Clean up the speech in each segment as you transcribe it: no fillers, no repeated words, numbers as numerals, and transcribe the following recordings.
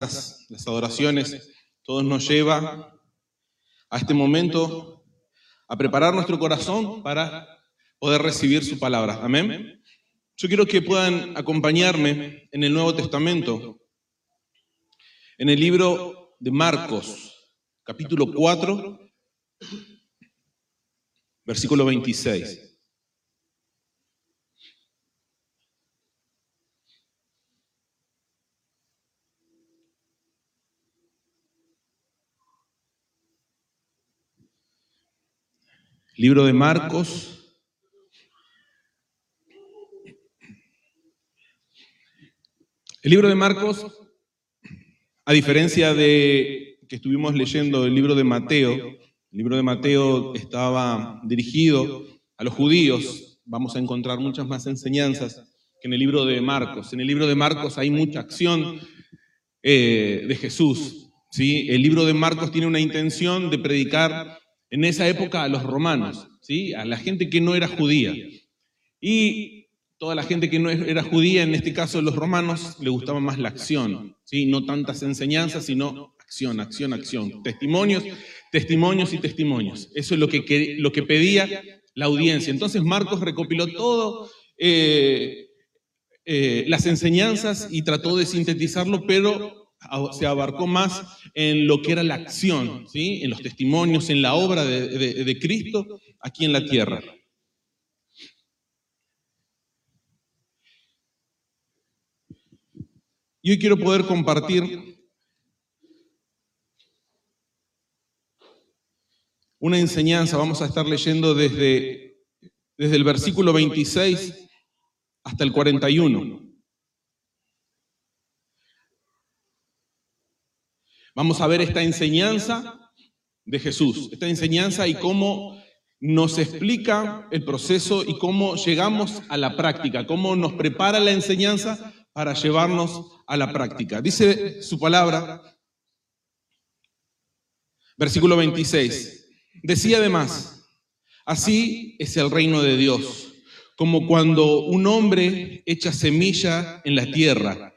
las adoraciones, todo nos lleva a este momento a preparar nuestro corazón para poder recibir su palabra. Amén. Yo quiero que puedan acompañarme en el Nuevo Testamento, en el libro de Marcos, capítulo 4, versículo 26. Libro de Marcos. El libro de Marcos, a diferencia de que estuvimos leyendo el libro de Mateo estaba dirigido a los judíos. Vamos a encontrar muchas más enseñanzas que en el libro de Marcos. En el libro de Marcos hay mucha acción de Jesús, ¿sí? El libro de Marcos tiene una intención de predicar en esa época a los romanos, ¿sí? A la gente que no era judía. Y toda la gente que no era judía, en este caso los romanos, le gustaba más la acción, ¿sí? No tantas enseñanzas, sino acción, acción, acción. Testimonios, testimonios y testimonios. Eso es lo que pedía la audiencia. Entonces Marcos recopiló todo las enseñanzas y trató de sintetizarlo, pero se abarcó más en lo que era la acción, ¿sí? En los testimonios, en la obra de Cristo aquí en la tierra. Y hoy quiero poder compartir una enseñanza. Vamos a estar leyendo desde el versículo 26 hasta el 41. Vamos a ver esta enseñanza de Jesús, esta enseñanza y cómo nos explica el proceso y cómo llegamos a la práctica, cómo nos prepara la enseñanza para llevarnos a la práctica. Dice su palabra, versículo 26, decía además, así es el reino de Dios, como cuando un hombre echa semilla en la tierra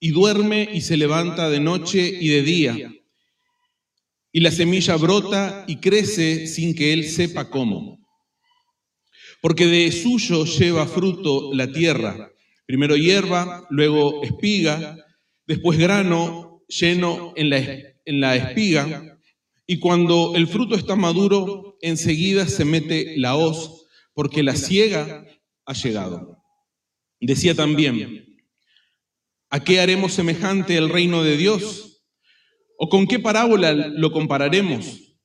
y duerme y se levanta de noche y de día, y la semilla brota y crece sin que él sepa cómo. Porque de suyo lleva fruto la tierra, primero hierba, luego espiga, después grano lleno en la espiga, y cuando el fruto está maduro, enseguida se mete la hoz, porque la siega ha llegado. Decía también, ¿a qué haremos semejante el reino de Dios? ¿O con qué parábola lo compararemos?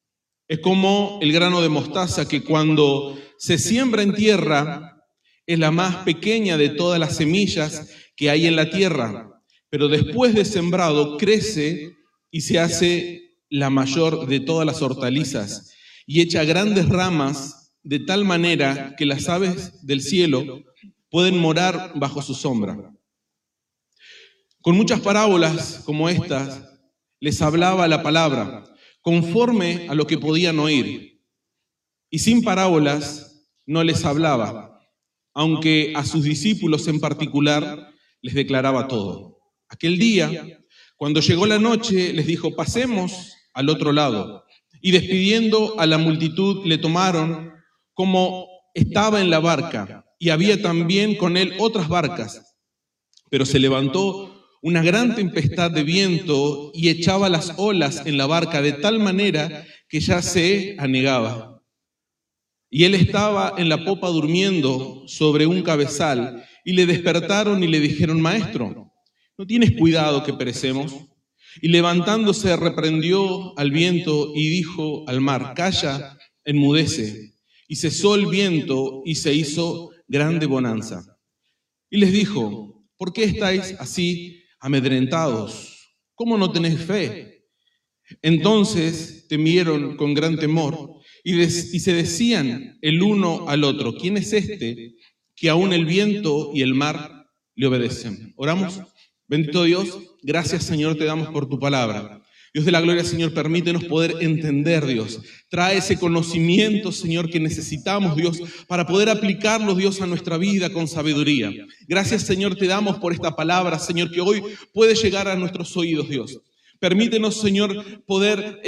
Es como el grano de mostaza que cuando se siembra en tierra es la más pequeña de todas las semillas que hay en la tierra, pero después de sembrado crece y se hace la mayor de todas las hortalizas y echa grandes ramas de tal manera que las aves del cielo pueden morar bajo su sombra. Con muchas parábolas como estas les hablaba la palabra, conforme a lo que podían oír. Y sin parábolas no les hablaba, aunque a sus discípulos en particular les declaraba todo. Aquel día, cuando llegó la noche, les dijo, pasemos al otro lado. Y despidiendo a la multitud, le tomaron como estaba en la barca, y había también con él otras barcas. Pero se levantó una gran tempestad de viento y echaba las olas en la barca de tal manera que ya se anegaba. Y él estaba en la popa durmiendo sobre un cabezal y le despertaron y le dijeron, Maestro, ¿no tienes cuidado que perecemos? Y levantándose reprendió al viento y dijo al mar, calla, enmudece. Y cesó el viento y se hizo grande bonanza. Y les dijo, ¿por qué estáis así amedrentados? ¿Cómo no tenéis fe? Entonces temieron con gran temor y se decían el uno al otro, ¿quién es este que aún el viento y el mar le obedecen? Oramos. Bendito Dios, gracias Señor te damos por tu palabra. Dios de la gloria, Señor, permítenos poder entender, Dios. Trae ese conocimiento, Señor, que necesitamos, Dios, para poder aplicarlo, Dios, a nuestra vida con sabiduría. Gracias, Señor, te damos por esta palabra, Señor, que hoy puede llegar a nuestros oídos, Dios. Permítenos, Señor, poder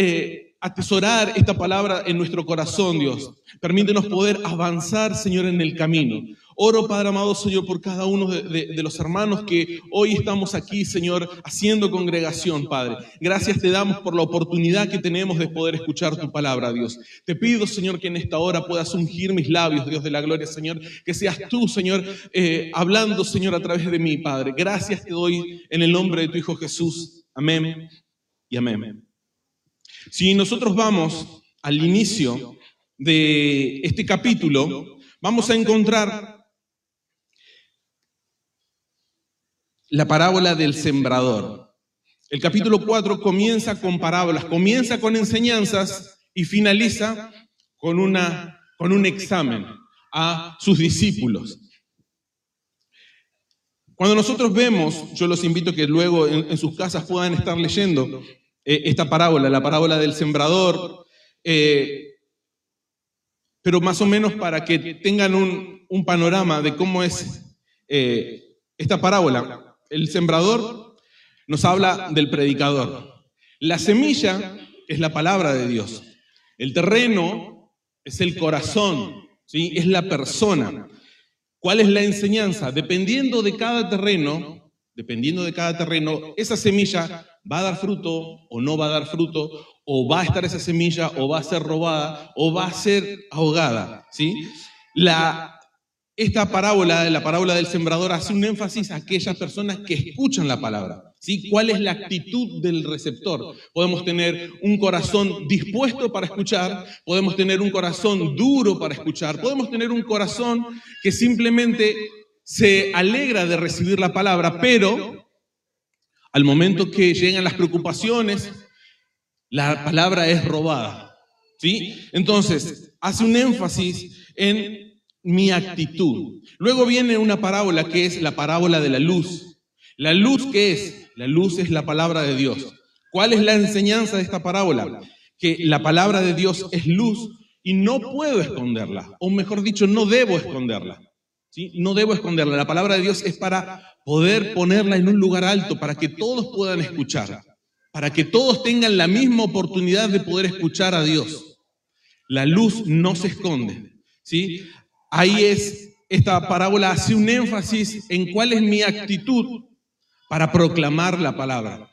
atesorar esta palabra en nuestro corazón, Dios. Permítenos poder avanzar, Señor, en el camino. Oro, Padre amado, Señor, por cada uno de los hermanos que hoy estamos aquí, Señor, haciendo congregación, Padre. Gracias te damos por la oportunidad que tenemos de poder escuchar tu palabra, Dios. Te pido, Señor, que en esta hora puedas ungir mis labios, Dios de la gloria, Señor. Que seas tú, Señor, hablando, Señor, a través de mí, Padre. Gracias te doy en el nombre de tu Hijo Jesús. Amén y amén. Si nosotros vamos al inicio de este capítulo, vamos a encontrar la parábola del sembrador. El capítulo 4 comienza con parábolas, comienza con enseñanzas y finaliza con un examen a sus discípulos. Cuando nosotros vemos, yo los invito a que luego en sus casas puedan estar leyendo esta parábola, la parábola del sembrador, pero más o menos para que tengan un panorama de cómo es esta parábola. El sembrador nos habla del predicador. La semilla es la palabra de Dios. El terreno es el corazón, ¿sí? Es la persona. ¿Cuál es la enseñanza? Dependiendo de cada terreno, esa semilla va a dar fruto o no va a dar fruto, o va a estar esa semilla, o va a ser robada, o va a ser ahogada, ¿sí? Esta parábola, la parábola del sembrador, hace un énfasis a aquellas personas que escuchan la palabra, ¿sí? ¿Cuál es la actitud del receptor? Podemos tener un corazón dispuesto para escuchar, podemos tener un corazón duro para escuchar, podemos tener un corazón que simplemente se alegra de recibir la palabra, pero al momento que llegan las preocupaciones, la palabra es robada, ¿sí? Entonces, hace un énfasis en mi actitud. Luego viene una parábola que es la parábola de la luz. ¿La luz qué es? La luz es la palabra de Dios. ¿Cuál es la enseñanza de esta parábola? Que la palabra de Dios es luz y no puedo esconderla, o mejor dicho, no debo esconderla. ¿Sí? No debo esconderla. La palabra de Dios es para poder ponerla en un lugar alto, para que todos puedan escuchar, para que todos tengan la misma oportunidad de poder escuchar a Dios. La luz no se esconde, ¿sí? Ahí esta parábola hace un énfasis en cuál es mi actitud para proclamar la palabra,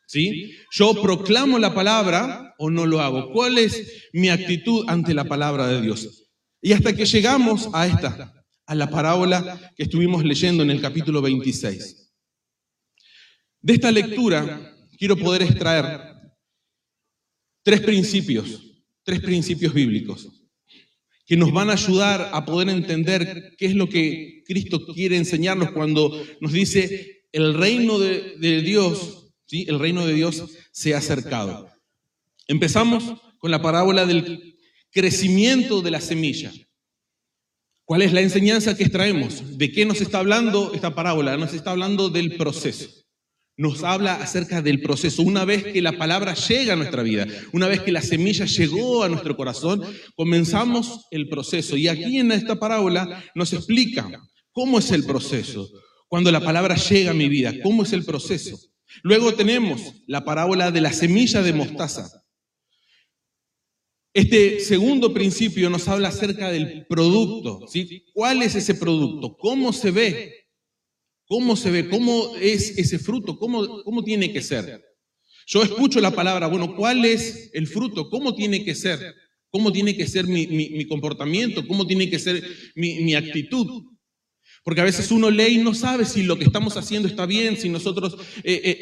¿sí? Yo proclamo la palabra o no lo hago. ¿Cuál es mi actitud ante la palabra de Dios? Y hasta que llegamos a la parábola que estuvimos leyendo en el capítulo 26. De esta lectura quiero poder extraer tres principios bíblicos que nos van a ayudar a poder entender qué es lo que Cristo quiere enseñarnos cuando nos dice el reino de Dios, ¿sí? El reino de Dios se ha acercado. Empezamos con la parábola del crecimiento de la semilla. ¿Cuál es la enseñanza que extraemos? ¿De qué nos está hablando esta parábola? Nos está hablando del proceso. Nos habla acerca del proceso. Una vez que la palabra llega a nuestra vida, una vez que la semilla llegó a nuestro corazón, comenzamos el proceso. Y aquí en esta parábola nos explica cómo es el proceso. Cuando la palabra llega a mi vida, ¿cómo es el proceso? Luego tenemos la parábola de la semilla de mostaza. Este segundo principio nos habla acerca del producto, ¿sí? ¿Cuál es ese producto? ¿Cómo se ve? ¿Cómo se ve? ¿Cómo es ese fruto? ¿Cómo tiene que ser? Yo escucho la palabra, bueno, ¿cuál es el fruto? ¿Cómo tiene que ser? ¿Cómo tiene que ser mi comportamiento? ¿Cómo tiene que ser mi actitud? Porque a veces uno lee y no sabe si lo que estamos haciendo está bien, si nosotros,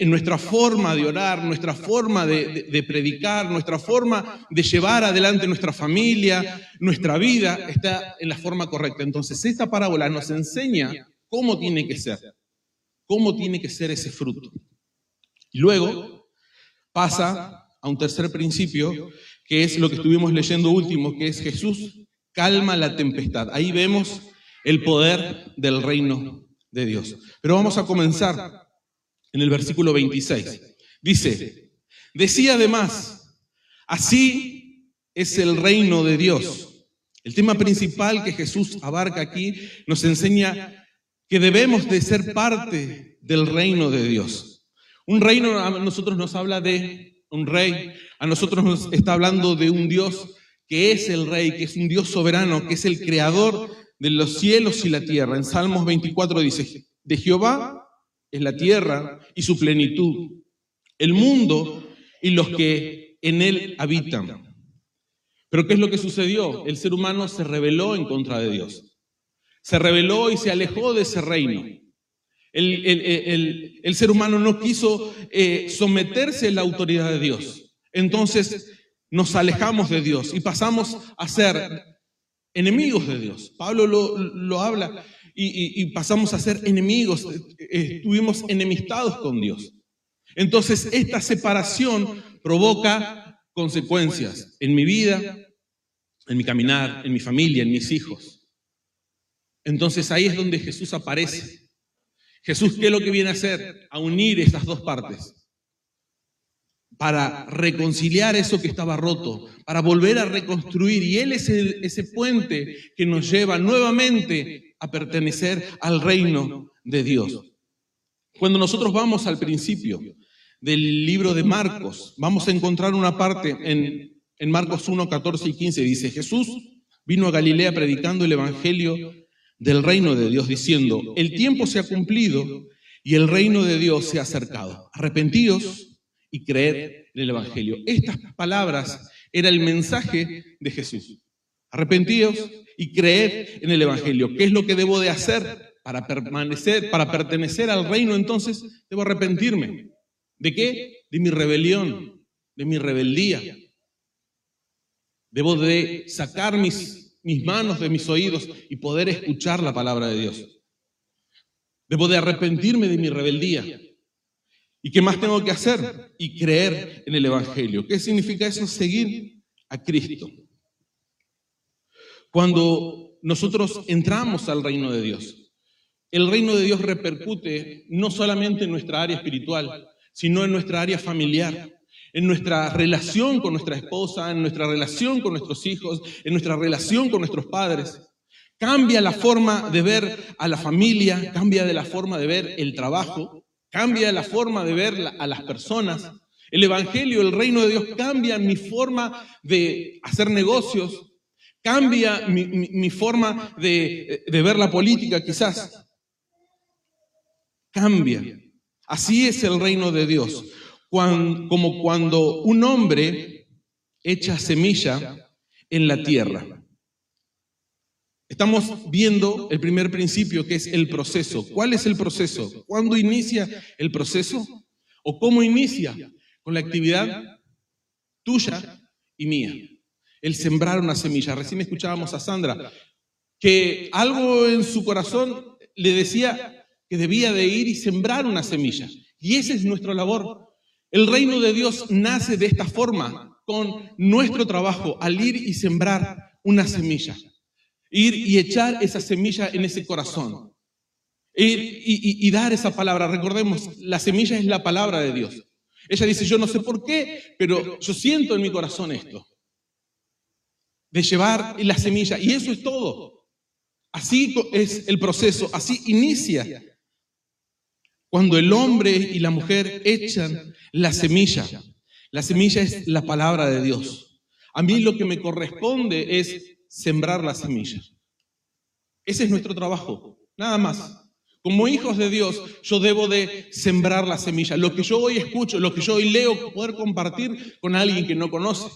nuestra forma de orar, nuestra forma de predicar, nuestra forma de llevar adelante nuestra familia, nuestra vida, está en la forma correcta. Entonces, esta parábola nos enseña cómo tiene que ser ese fruto. Y luego pasa a un tercer principio, que es lo que estuvimos leyendo último, que es Jesús calma la tempestad. Ahí vemos el poder del reino de Dios. Pero vamos a comenzar en el versículo 26. Dice, Decía además, así es el reino de Dios. El tema principal que Jesús abarca aquí nos enseña que debemos de ser parte del reino de Dios. Un reino a nosotros nos habla de un rey, a nosotros nos está hablando de un Dios que es el rey, que es un Dios soberano, que es el creador de los cielos y la tierra. En Salmos 24 dice, de Jehová es la tierra y su plenitud, el mundo y los que en él habitan. Pero ¿qué es lo que sucedió? El ser humano se rebeló en contra de Dios. Se rebeló y se alejó de ese reino. El ser humano no quiso someterse a la autoridad de Dios. Entonces nos alejamos de Dios y pasamos a ser enemigos de Dios. Pablo lo habla y pasamos a ser enemigos, estuvimos enemistados con Dios. Entonces esta separación provoca consecuencias en mi vida, en mi caminar, en mi familia, en mis hijos. Entonces ahí es donde Jesús aparece. Jesús, ¿qué es lo que viene a hacer? A unir estas dos partes. Para reconciliar eso que estaba roto, para volver a reconstruir. Y Él es ese puente que nos lleva nuevamente a pertenecer al reino de Dios. Cuando nosotros vamos al principio del libro de Marcos, vamos a encontrar una parte en Marcos 1, 14 y 15, dice, Jesús vino a Galilea predicando el evangelio del reino de Dios, diciendo, el tiempo se ha cumplido y el reino de Dios se ha acercado. Arrepentíos y creer en el evangelio. Estas palabras era el mensaje de Jesús. Arrepentíos y creer en el evangelio. ¿Qué es lo que debo de hacer para pertenecer al reino? Entonces, debo arrepentirme. ¿De qué? De mi rebelión, de mi rebeldía. Debo de sacar mis manos de mis oídos y poder escuchar la palabra de Dios. Debo de arrepentirme de mi rebeldía. ¿Y qué más tengo que hacer? Y creer en el evangelio. ¿Qué significa eso? Seguir a Cristo. Cuando nosotros entramos al reino de Dios, el reino de Dios repercute no solamente en nuestra área espiritual, sino en nuestra área familiar, en nuestra relación con nuestra esposa, en nuestra relación con nuestros hijos, en nuestra relación con nuestros padres. Cambia la forma de ver a la familia, cambia de la forma de ver el trabajo, cambia la forma de ver a las personas. El evangelio, el reino de Dios cambia mi forma de hacer negocios, cambia mi forma de ver la política quizás. Cambia. Así es el reino de Dios. Como cuando un hombre echa semilla en la tierra. Estamos viendo el primer principio, que es el proceso. ¿Cuál es el proceso? ¿Cuándo inicia el proceso? ¿O cómo inicia? Con la actividad tuya y mía. El sembrar una semilla. Recién escuchábamos a Sandra, que algo en su corazón le decía que debía de ir y sembrar una semilla. Y esa es nuestra labor. El reino de Dios nace de esta forma, con nuestro trabajo, al ir y sembrar una semilla. Ir y echar esa semilla en ese corazón. Ir y dar esa palabra. Recordemos, la semilla es la palabra de Dios. Ella dice, yo no sé por qué, pero yo siento en mi corazón esto. De llevar la semilla. Y eso es todo. Así es el proceso. Así inicia. Cuando el hombre y la mujer echan la semilla. La semilla es la palabra de Dios. A mí lo que me corresponde es sembrar la semilla. Ese es nuestro trabajo, nada más. Como hijos de Dios, yo debo de sembrar la semilla. Lo que yo hoy escucho, lo que yo hoy leo, poder compartir con alguien que no conoce,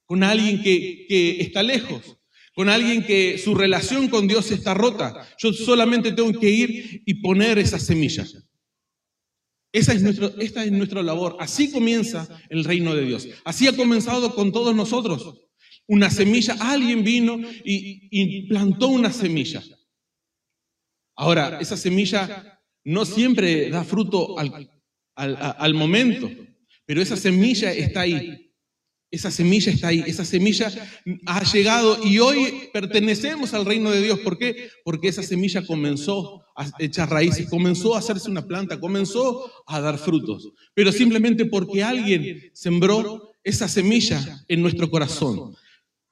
con alguien que está lejos, con alguien que su relación con Dios está rota. Yo solamente tengo que ir y poner esa semilla. Esta es nuestra labor. Así comienza el reino de Dios. Así ha comenzado con todos nosotros. Una semilla, alguien vino y plantó una semilla. Ahora, esa semilla no siempre da fruto al momento, pero esa semilla está ahí. esa semilla está ahí, esa semilla ha llegado y hoy pertenecemos al reino de Dios. ¿Por qué? Porque esa semilla comenzó a echar raíces, comenzó a hacerse una planta, comenzó a dar frutos. Pero simplemente porque alguien sembró esa semilla en nuestro corazón.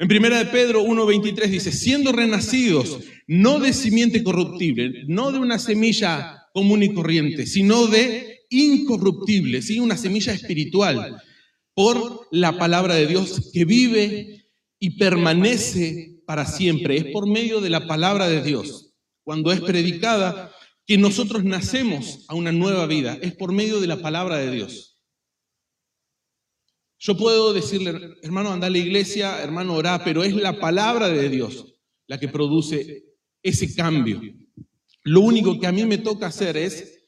En 1 Pedro 1:23 dice, siendo renacidos, no de simiente corruptible, no de una semilla común y corriente, sino de incorruptible, ¿sí? Una semilla espiritual, por la palabra de Dios que vive y permanece para siempre. Es por medio de la palabra de Dios, cuando es predicada, que nosotros nacemos a una nueva vida. Es por medio de la palabra de Dios. Yo puedo decirle, hermano, anda a la iglesia, hermano, orá, pero es la palabra de Dios la que produce ese cambio. Lo único que a mí me toca hacer es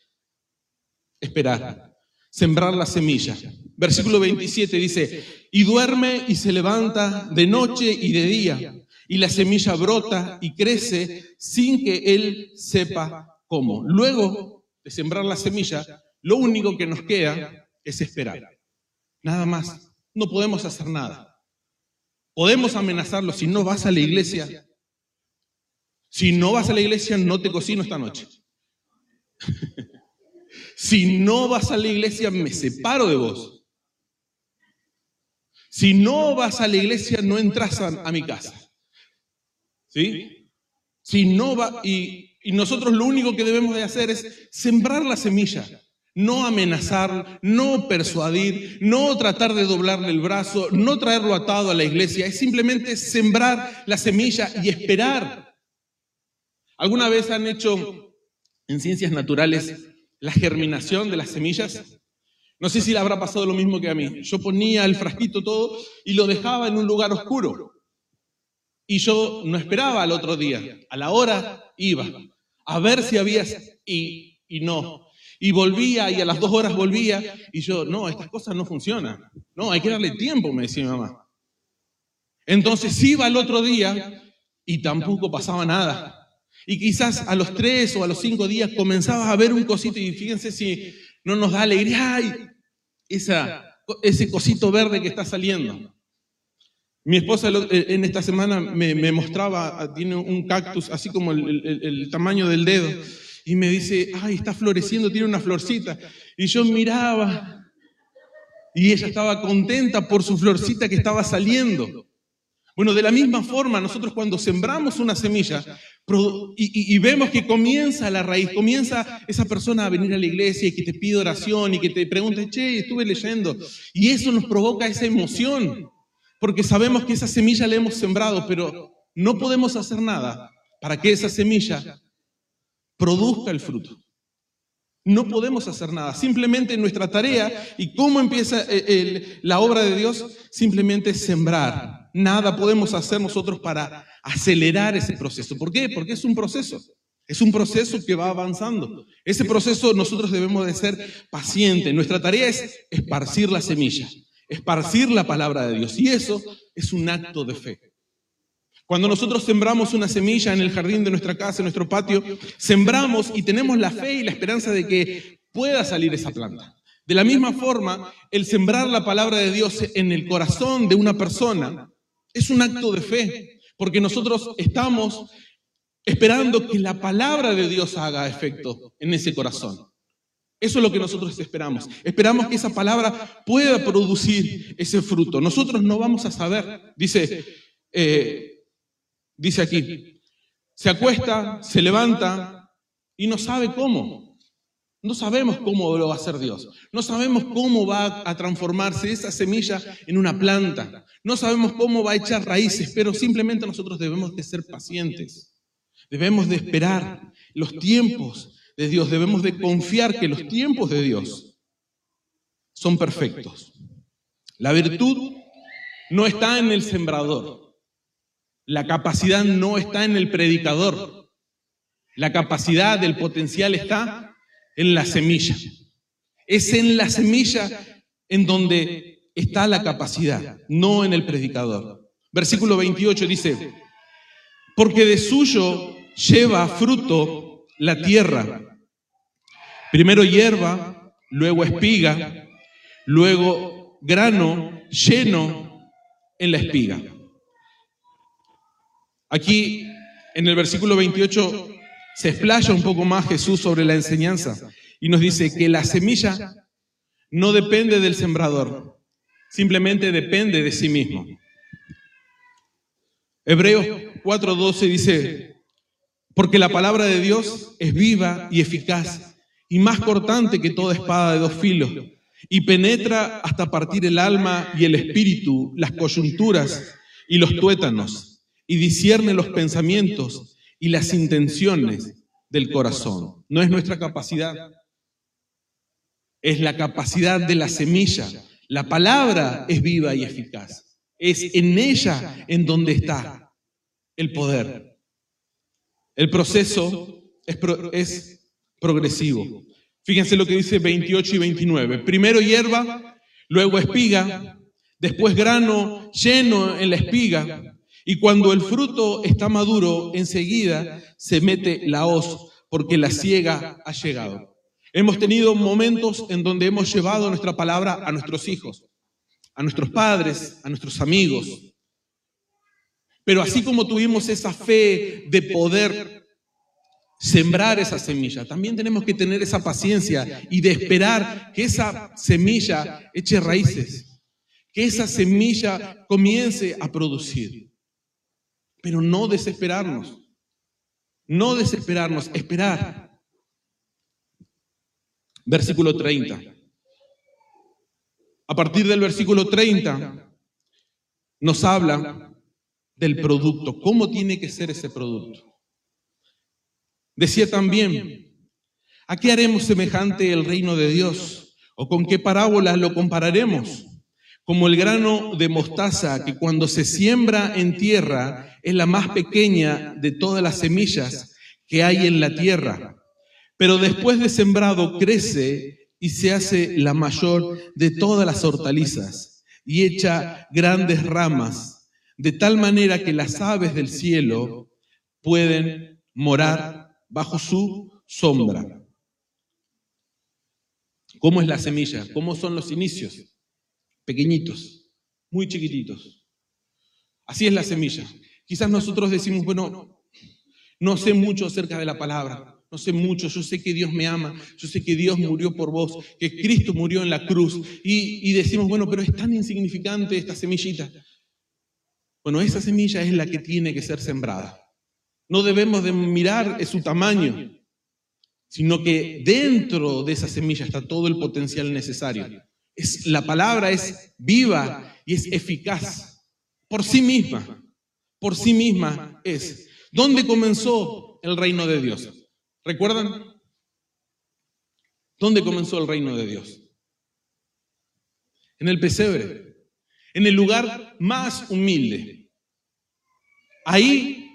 esperar, sembrar la semilla. Versículo 27 dice, y duerme y se levanta de noche y de día, y la semilla brota y crece sin que él sepa cómo. Luego de sembrar la semilla, lo único que nos queda es esperar. Nada más. No podemos hacer nada. Podemos amenazarlo. Si no vas a la iglesia, no te cocino esta noche. Si no vas a la iglesia, me separo de vos. Si no vas a la iglesia, no entras a mi casa. ¿Sí? Si no va, y nosotros lo único que debemos de hacer es sembrar la semilla. No amenazar, no persuadir, no tratar de doblarle el brazo, no traerlo atado a la iglesia. Es simplemente sembrar la semilla y esperar. ¿Alguna vez han hecho en ciencias naturales la germinación de las semillas? No sé si le habrá pasado lo mismo que a mí. Yo ponía el frasquito todo y lo dejaba en un lugar oscuro. Y yo no esperaba al otro día. A la hora iba a ver si había y no. Y volvía y a las 2 horas volvía y yo, no, estas cosas no funcionan. No, hay que darle tiempo, me decía mi mamá. Entonces iba al otro día y tampoco pasaba nada. Y quizás a los 3 o a los 5 días comenzabas a ver un cosito y fíjense si no nos da alegría. ¡Ay! Ese cosito verde que está saliendo. Mi esposa en esta semana me mostraba, tiene un cactus así como el tamaño del dedo. Y me dice, ay, está floreciendo, tiene una florcita. Y yo miraba y ella estaba contenta por su florcita que estaba saliendo. Bueno, de la misma forma, nosotros cuando sembramos una semilla y vemos que comienza la raíz, comienza esa persona a venir a la iglesia y que te pide oración y que te pregunte, che, estuve leyendo. Y eso nos provoca esa emoción, porque sabemos que esa semilla la hemos sembrado, pero no podemos hacer nada para que esa semilla produzca el fruto. No podemos hacer nada. Simplemente nuestra tarea y cómo empieza la obra de Dios, simplemente es sembrar. Nada podemos hacer nosotros para acelerar ese proceso. ¿Por qué? Porque es un proceso. Es un proceso que va avanzando. Ese proceso nosotros debemos de ser pacientes. Nuestra tarea es esparcir la semilla, esparcir la palabra de Dios. Y eso es un acto de fe. Cuando nosotros sembramos una semilla en el jardín de nuestra casa, en nuestro patio, sembramos y tenemos la fe y la esperanza de que pueda salir esa planta. De la misma forma, el sembrar la palabra de Dios en el corazón de una persona es un acto de fe, porque nosotros estamos esperando que la palabra de Dios haga efecto en ese corazón. Eso es lo que nosotros esperamos. Esperamos que esa palabra pueda producir ese fruto. Nosotros no vamos a saber, dice aquí, se acuesta, se levanta y no sabe cómo. No sabemos cómo lo va a hacer Dios. No sabemos cómo va a transformarse esa semilla en una planta. No sabemos cómo va a echar raíces, pero simplemente nosotros debemos de ser pacientes. Debemos de esperar los tiempos de Dios. Debemos de confiar que los tiempos de Dios son perfectos. La virtud no está en el sembrador. La capacidad no está en el predicador. La capacidad, el potencial está en la semilla. Es en la semilla en donde está la capacidad, no en el predicador. Versículo 28 dice, porque de suyo lleva fruto la tierra. Primero hierba, luego espiga, luego grano lleno en la espiga. Aquí, en el versículo 28, se explaya un poco más Jesús sobre la enseñanza y nos dice que la semilla no depende del sembrador, simplemente depende de sí mismo. Hebreos 4:12 dice: porque la palabra de Dios es viva y eficaz y más cortante que toda espada de 2 filos y penetra hasta partir el alma y el espíritu, las coyunturas y los tuétanos, y discierne los pensamientos y las intenciones del corazón. No es nuestra capacidad, es la capacidad de la semilla. La palabra es viva y eficaz. Es en ella en donde está el poder. El proceso es progresivo. Fíjense lo que dice 28 y 29. Primero hierba, luego espiga, después grano lleno en la espiga, y cuando el fruto está maduro, enseguida se mete la hoz, porque la siega ha llegado. Hemos tenido momentos en donde hemos llevado nuestra palabra a nuestros hijos, a nuestros padres, a nuestros amigos. Pero así como tuvimos esa fe de poder sembrar esa semilla, también tenemos que tener esa paciencia y de esperar que esa semilla eche raíces, que esa semilla comience a producir. Pero no desesperarnos, esperar. Versículo 30. A partir del versículo 30 nos habla del producto, cómo tiene que ser ese producto. Decía también: ¿a qué haremos semejante el reino de Dios? ¿O con qué parábolas lo compararemos? Como el grano de mostaza que cuando se siembra en tierra es la más pequeña de todas las semillas que hay en la tierra, pero después de sembrado crece y se hace la mayor de todas las hortalizas y echa grandes ramas, de tal manera que las aves del cielo pueden morar bajo su sombra. ¿Cómo es la semilla? ¿Cómo son los inicios? Pequeñitos, muy chiquititos. Así es la semilla. Quizás nosotros decimos: bueno, no sé mucho acerca de la palabra, no sé mucho, yo sé que Dios me ama, yo sé que Dios murió por vos, que Cristo murió en la cruz, y decimos: bueno, pero es tan insignificante esta semillita. Bueno, esa semilla es la que tiene que ser sembrada. No debemos de mirar su tamaño, sino que dentro de esa semilla está todo el potencial necesario. La palabra es viva y es eficaz por sí misma es. ¿Dónde comenzó el reino de Dios? ¿Recuerdan? ¿Dónde comenzó el reino de Dios? En el pesebre, en el lugar más humilde. Ahí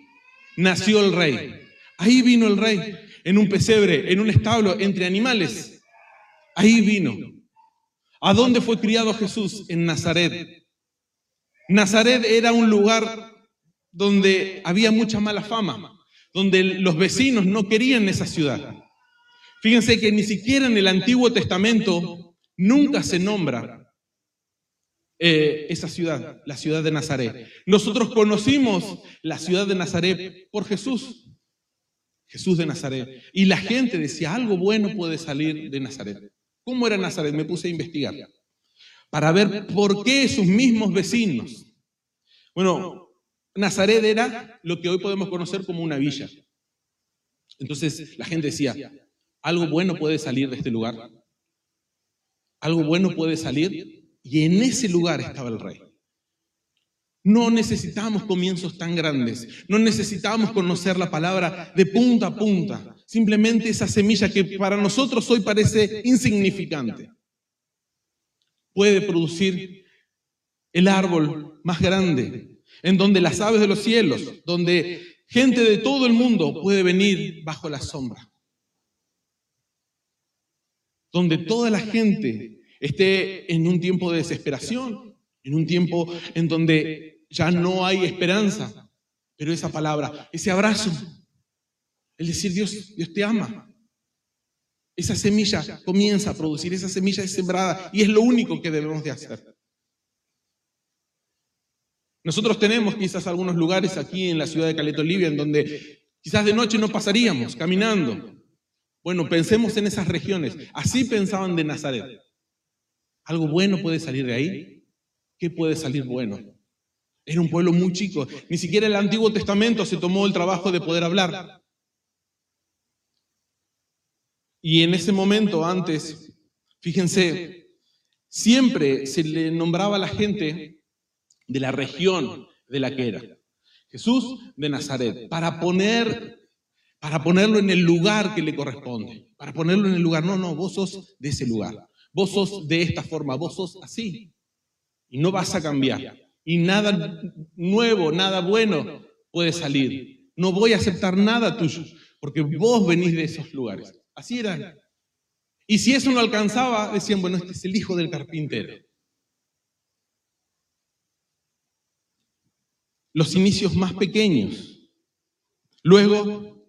nació el rey. Ahí vino el rey, en un pesebre, en un establo, entre animales. Ahí vino. ¿A dónde fue criado Jesús? En Nazaret. Nazaret era un lugar donde había mucha mala fama, donde los vecinos no querían esa ciudad. Fíjense que ni siquiera en el Antiguo Testamento nunca se nombra esa ciudad, la ciudad de Nazaret. Nosotros conocimos la ciudad de Nazaret por Jesús de Nazaret. Y la gente decía: algo bueno puede salir de Nazaret. ¿Cómo era Nazaret? Me puse a investigar para ver por qué sus mismos vecinos. Bueno, Nazaret era lo que hoy podemos conocer como una villa. Entonces la gente decía: algo bueno puede salir de este lugar. Algo bueno puede salir. Y en ese lugar estaba el rey. No necesitamos comienzos tan grandes. No necesitamos conocer la palabra de punta a punta. Simplemente esa semilla que para nosotros hoy parece insignificante puede producir el árbol más grande, en donde las aves de los cielos, donde gente de todo el mundo puede venir bajo la sombra. Donde toda la gente esté en un tiempo de desesperación, en un tiempo en donde ya no hay esperanza, pero esa palabra, ese abrazo, el decir: Dios te ama. Esa semilla comienza a producir, esa semilla es sembrada y es lo único que debemos de hacer. Nosotros tenemos quizás algunos lugares aquí en la ciudad de Caleta Olivia en donde quizás de noche no pasaríamos caminando. Bueno, pensemos en esas regiones. Así pensaban de Nazaret. ¿Algo bueno puede salir de ahí? ¿Qué puede salir bueno? Era un pueblo muy chico. Ni siquiera el Antiguo Testamento se tomó el trabajo de poder hablar. Y en ese momento antes, fíjense, siempre se le nombraba a la gente de la región de la que era. Jesús de Nazaret, para ponerlo en el lugar que le corresponde. Para ponerlo en el lugar, no, vos sos de ese lugar. Vos sos de esta forma, vos sos así. Y no vas a cambiar. Y nada nuevo, nada bueno puede salir. No voy a aceptar nada tuyo, porque vos venís de esos lugares. Así era. Y si eso no alcanzaba, decían, bueno, este es el hijo del carpintero. Los inicios más pequeños. Luego,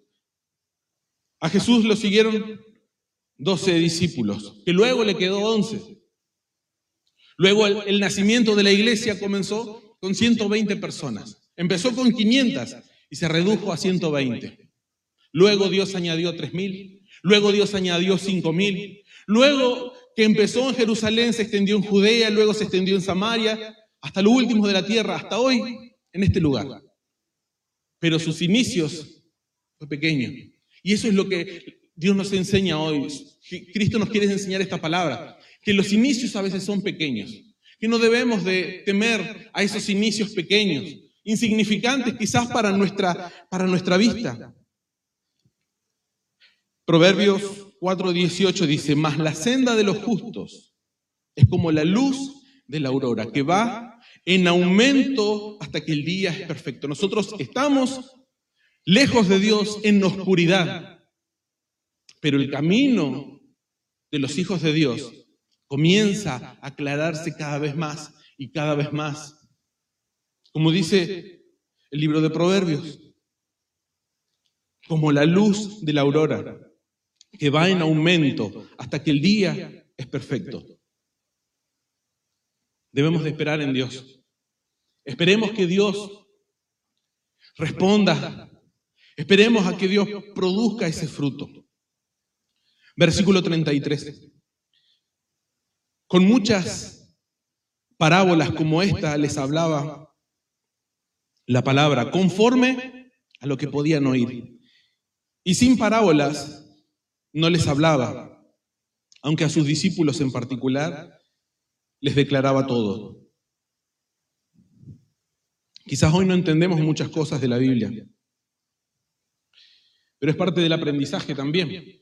a Jesús lo siguieron 12 discípulos, que luego le quedó 11. Luego el nacimiento de la iglesia comenzó con 120 personas. Empezó con 500 y se redujo a 120. Luego Dios añadió 3.000. Luego Dios añadió 5.000. Luego que empezó en Jerusalén, se extendió en Judea, luego se extendió en Samaria, hasta lo último de la tierra, hasta hoy, en este lugar. Pero sus inicios fue pequeño. Y eso es lo que Dios nos enseña hoy. Cristo nos quiere enseñar esta palabra, que los inicios a veces son pequeños, que no debemos de temer a esos inicios pequeños, insignificantes quizás para nuestra vista. Proverbios 4:18 dice, mas la senda de los justos es como la luz de la aurora, que va en aumento hasta que el día es perfecto. Nosotros estamos lejos de Dios en la oscuridad, pero el camino de los hijos de Dios comienza a aclararse cada vez más y cada vez más. Como dice el libro de Proverbios, como la luz de la aurora, que va en aumento hasta que el día es perfecto. Debemos de esperar en Dios. Esperemos que Dios responda. Esperemos a que Dios produzca ese fruto. Versículo 33. Con muchas parábolas como esta les hablaba la palabra, conforme a lo que podían oír. Y sin parábolas no les hablaba, aunque a sus discípulos en particular les declaraba todo. Quizás hoy no entendemos muchas cosas de la Biblia, pero es parte del aprendizaje también.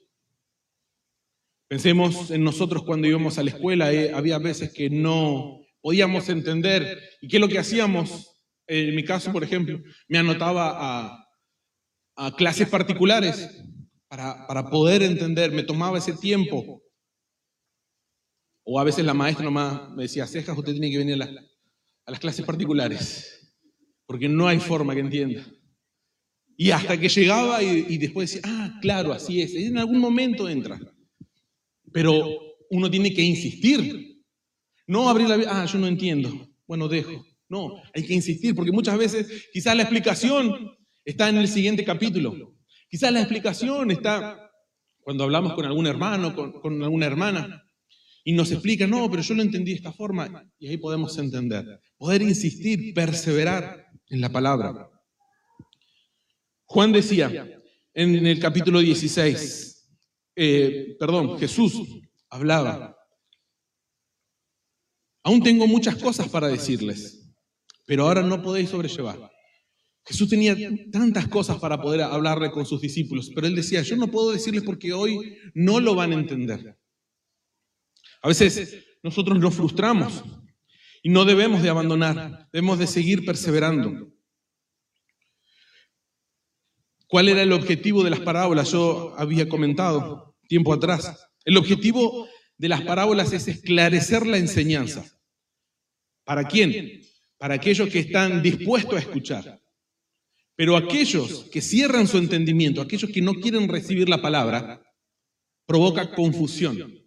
Pensemos en nosotros cuando íbamos a la escuela, había veces que no podíamos entender. ¿Y qué es lo que hacíamos? En mi caso, por ejemplo, me anotaba a clases particulares para poder entender, me tomaba ese tiempo. O a veces la maestra nomás me decía, Cejas, usted tiene que venir a las clases particulares, porque no hay forma que entienda. Y hasta que llegaba y después decía, claro, así es, en algún momento entra. Pero uno tiene que insistir, no abrir la Biblia, yo no entiendo, bueno, dejo. No, hay que insistir, porque muchas veces quizás la explicación está en el siguiente capítulo. Quizás la explicación está cuando hablamos con algún hermano, con alguna hermana, y nos explica, no, pero yo lo entendí de esta forma, y ahí podemos entender. Poder insistir, perseverar en la palabra. Juan decía en el capítulo 16, Jesús hablaba, aún tengo muchas cosas para decirles, pero ahora no podéis sobrellevar. Jesús tenía tantas cosas para poder hablarle con sus discípulos, pero él decía, yo no puedo decirles porque hoy no lo van a entender. A veces nosotros nos frustramos y no debemos de abandonar, debemos de seguir perseverando. ¿Cuál era el objetivo de las parábolas? Yo había comentado tiempo atrás. El objetivo de las parábolas es esclarecer la enseñanza. ¿Para quién? Para aquellos que están dispuestos a escuchar. Pero aquellos que cierran su entendimiento, aquellos que no quieren recibir la palabra, provoca confusión.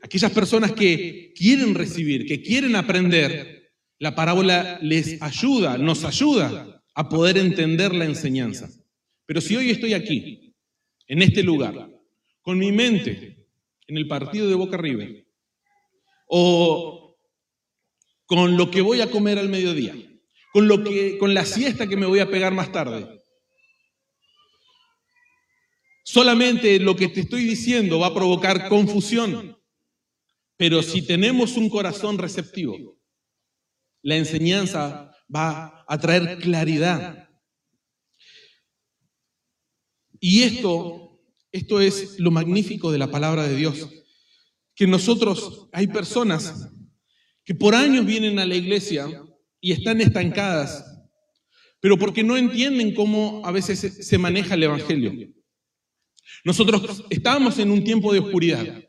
Aquellas personas que quieren recibir, que quieren aprender, La parábola les ayuda, nos ayuda a poder entender la enseñanza. Pero si hoy estoy aquí, en este lugar, con mi mente en el partido de Boca River, o con lo que voy a comer al mediodía, con la siesta que me voy a pegar más tarde, solamente lo que te estoy diciendo va a provocar confusión. Pero si tenemos un corazón receptivo, la enseñanza va a traer claridad. Y esto es lo magnífico de la palabra de Dios. Que nosotros, hay personas que por años vienen a la iglesia y están estancadas, pero porque no entienden cómo a veces se maneja el evangelio. Nosotros estamos en un tiempo de oscuridad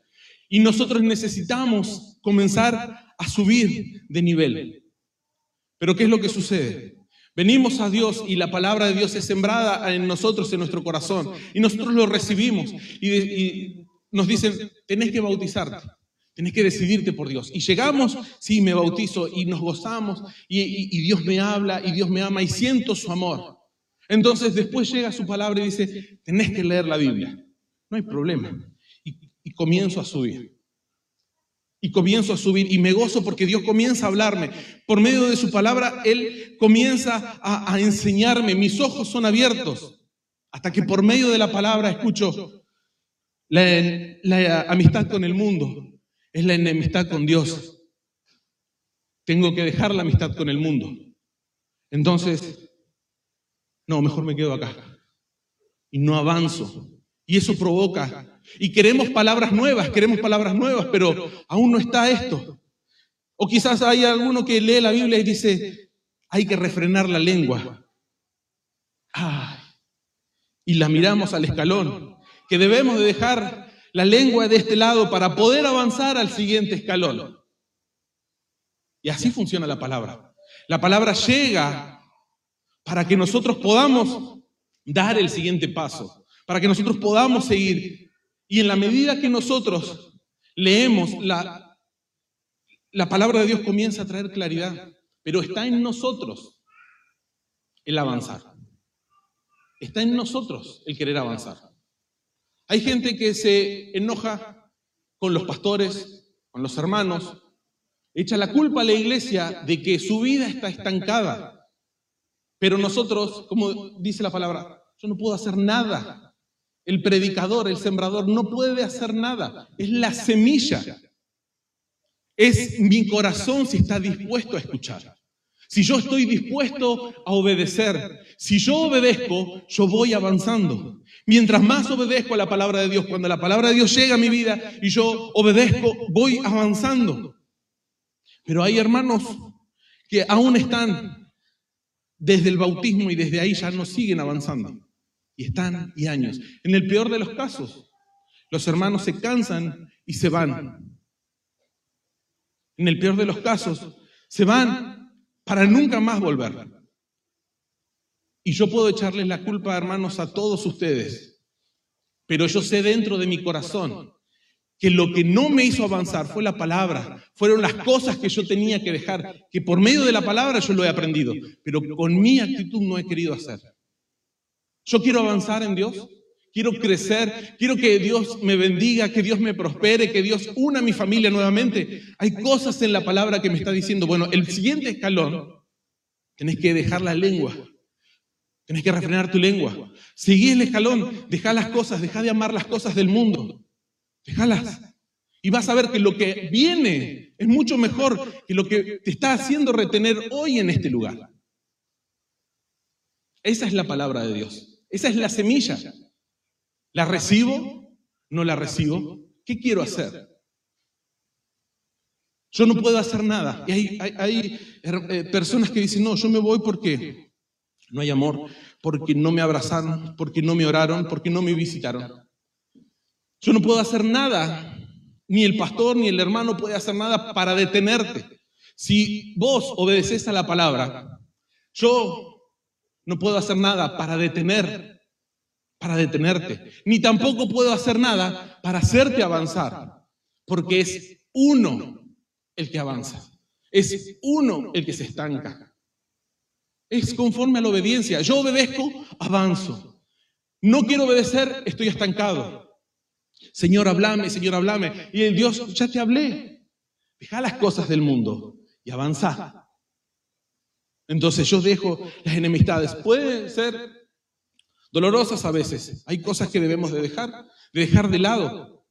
y nosotros necesitamos comenzar a subir de nivel. Pero ¿qué es lo que sucede? Venimos a Dios y la palabra de Dios es sembrada en nosotros, en nuestro corazón, y nosotros lo recibimos y nos dicen, tenés que bautizarte, tenés que decidirte por Dios. Y llegamos, sí, me bautizo y nos gozamos y Dios me habla y Dios me ama y siento su amor. Entonces después llega su palabra y dice, tenés que leer la Biblia. No hay problema. Y comienzo a subir. Y comienzo a subir y me gozo porque Dios comienza a hablarme. Por medio de su palabra, Él comienza a enseñarme. Mis ojos son abiertos hasta que por medio de la palabra escucho la amistad con el mundo. Es la enemistad con Dios. Tengo que dejar la amistad con el mundo. Entonces, no, mejor me quedo acá. Y no avanzo. Y eso provoca. Y queremos palabras nuevas, pero aún no está esto. O quizás hay alguno que lee la Biblia y dice, hay que refrenar la lengua. Ay, y la miramos al escalón, que debemos de dejar la lengua de este lado para poder avanzar al siguiente escalón. Y así funciona la palabra. La palabra llega para que nosotros podamos dar el siguiente paso, para que nosotros podamos seguir. Y en la medida que nosotros leemos, la palabra de Dios comienza a traer claridad, pero está en nosotros el avanzar. Está en nosotros el querer avanzar. Hay gente que se enoja con los pastores, con los hermanos, echa la culpa a la iglesia de que su vida está estancada. Pero nosotros, como dice la palabra, yo no puedo hacer nada. El predicador, el sembrador, no puede hacer nada. Es la semilla. Es mi corazón si está dispuesto a escuchar. Si yo estoy dispuesto a obedecer. Si yo obedezco, yo voy avanzando. Mientras más obedezco a la palabra de Dios, cuando la palabra de Dios llega a mi vida y yo obedezco, voy avanzando. Pero hay hermanos que aún están desde el bautismo y desde ahí ya no siguen avanzando. Y están y años. En el peor de los casos, los hermanos se cansan y se van. En el peor de los casos, se van para nunca más volver. Y yo puedo echarles la culpa, hermanos, a todos ustedes. Pero yo sé dentro de mi corazón que lo que no me hizo avanzar fue la palabra. Fueron las cosas que yo tenía que dejar, que por medio de la palabra yo lo he aprendido. Pero con mi actitud no he querido hacer. Yo quiero avanzar en Dios, quiero crecer, quiero que Dios me bendiga, que Dios me prospere, que Dios una a mi familia nuevamente. Hay cosas en la palabra que me está diciendo, bueno, el siguiente escalón, tenés que dejar la lengua, tenés que refrenar tu lengua. Seguí el escalón, dejá las cosas, dejá de amar las cosas del mundo, dejálas. Y vas a ver que lo que viene es mucho mejor que lo que te está haciendo retener hoy en este lugar. Esa es la palabra de Dios. Esa es la semilla. ¿La recibo? ¿No la recibo? ¿Qué quiero hacer? Yo no puedo hacer nada. Y hay personas que dicen, no, yo me voy porque no hay amor, porque no me abrazaron, porque no me oraron, porque no me visitaron. Yo no puedo hacer nada. Ni el pastor ni el hermano puede hacer nada para detenerte. Si vos obedeces a la palabra, yo no puedo hacer nada para detenerte, ni tampoco puedo hacer nada para hacerte avanzar, porque es uno el que avanza. Es uno el que se estanca. Es conforme a la obediencia. Yo obedezco, avanzo. No quiero obedecer, estoy estancado. Señor, háblame, Señor, háblame. Y el Dios, ya te hablé. Deja las cosas del mundo y avanza. Entonces yo dejo las enemistades. Pueden ser dolorosas a veces. Hay cosas que debemos de dejar de lado.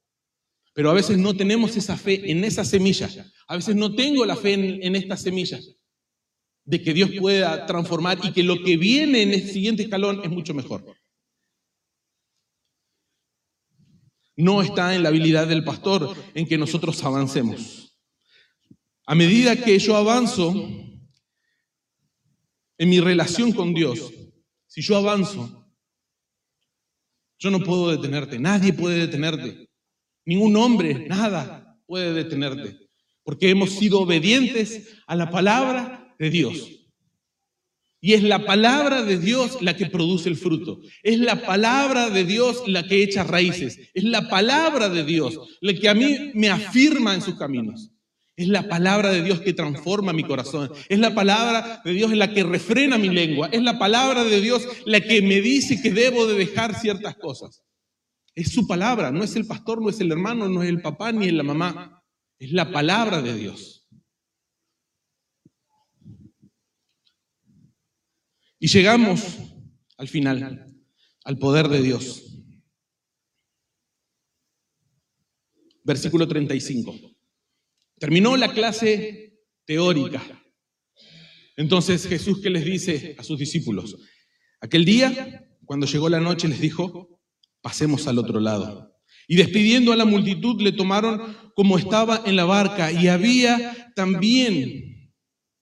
Pero a veces no tenemos esa fe en esa semilla. A veces no tengo la fe en esta semilla de que Dios pueda transformar y que lo que viene en el siguiente escalón es mucho mejor. No está en la habilidad del pastor en que nosotros avancemos. A medida que yo avanzo en mi relación con Dios, si yo avanzo, yo no puedo detenerte, nadie puede detenerte. Ningún hombre, nada puede detenerte, porque hemos sido obedientes a la palabra de Dios. Y es la palabra de Dios la que produce el fruto. Es la palabra de Dios la que echa raíces. Es la palabra de Dios la que a mí me afirma en sus caminos. Es la palabra de Dios que transforma mi corazón. Es la palabra de Dios la que refrena mi lengua. Es la palabra de Dios la que me dice que debo de dejar ciertas cosas. Es su palabra, no es el pastor, no es el hermano, no es el papá ni es la mamá. Es la palabra de Dios. Y llegamos al final, al poder de Dios. Versículo 35. Terminó la clase teórica. Entonces Jesús, ¿qué les dice a sus discípulos? Aquel día, cuando llegó la noche, les dijo: pasemos al otro lado. Y despidiendo a la multitud, le tomaron como estaba en la barca, y había también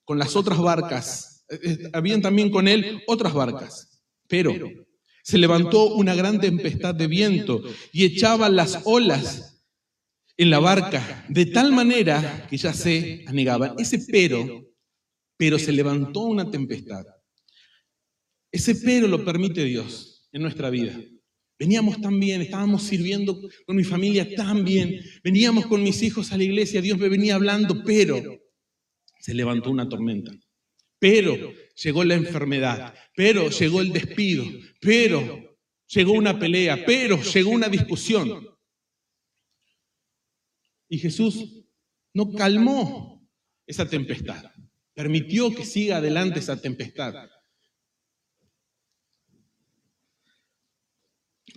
con las otras barcas, habían también con él otras barcas. Pero se levantó una gran tempestad de viento y echaba las olas en la barca, de tal manera que ya se anegaban. Ese pero se levantó una tempestad. Ese pero lo permite Dios en nuestra vida. Veníamos tan bien, estábamos sirviendo con mi familia tan bien, veníamos con mis hijos a la iglesia, Dios me venía hablando, pero se levantó una tormenta, pero llegó la enfermedad, pero llegó el despido, pero llegó una pelea, pero llegó una discusión. Y Jesús no calmó esa tempestad, permitió que siga adelante esa tempestad.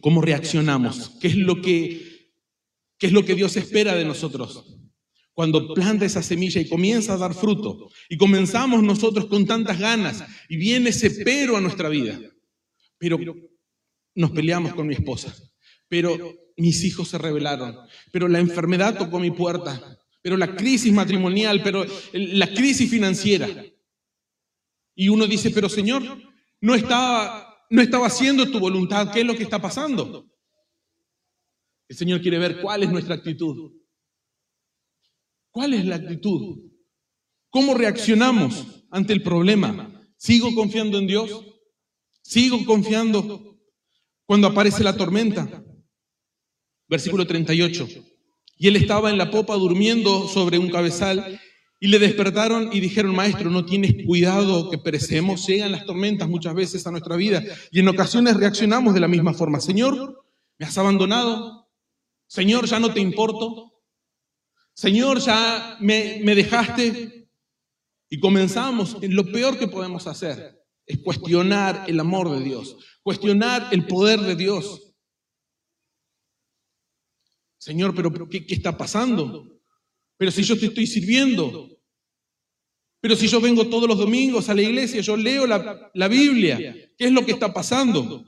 ¿Cómo reaccionamos? ¿Qué es lo que Dios espera de nosotros? Cuando planta esa semilla y comienza a dar fruto, y comenzamos nosotros con tantas ganas, y viene ese pero a nuestra vida. Pero nos peleamos con mi esposa, pero mis hijos se rebelaron, pero la enfermedad tocó mi puerta, pero la crisis matrimonial, pero la crisis financiera. Y uno dice: pero Señor, no estaba haciendo tu voluntad, ¿qué es lo que está pasando? El Señor quiere ver cuál es nuestra actitud. ¿Cuál es la actitud? ¿Cómo reaccionamos ante el problema? ¿Sigo confiando en Dios? ¿Sigo confiando cuando aparece la tormenta? Versículo 38. Y él estaba en la popa durmiendo sobre un cabezal, y le despertaron y dijeron: maestro, ¿no tienes cuidado que perecemos? Llegan las tormentas muchas veces a nuestra vida y en ocasiones reaccionamos de la misma forma. Señor, ¿me has abandonado? Señor, ¿ya no te importo? Señor, ¿ya me dejaste? Y comenzamos, lo peor que podemos hacer es cuestionar el amor de Dios, cuestionar el poder de Dios. Señor, ¿pero qué está pasando? Pero si yo te estoy sirviendo, pero si yo vengo todos los domingos a la iglesia, yo leo la Biblia, ¿qué es lo que está pasando?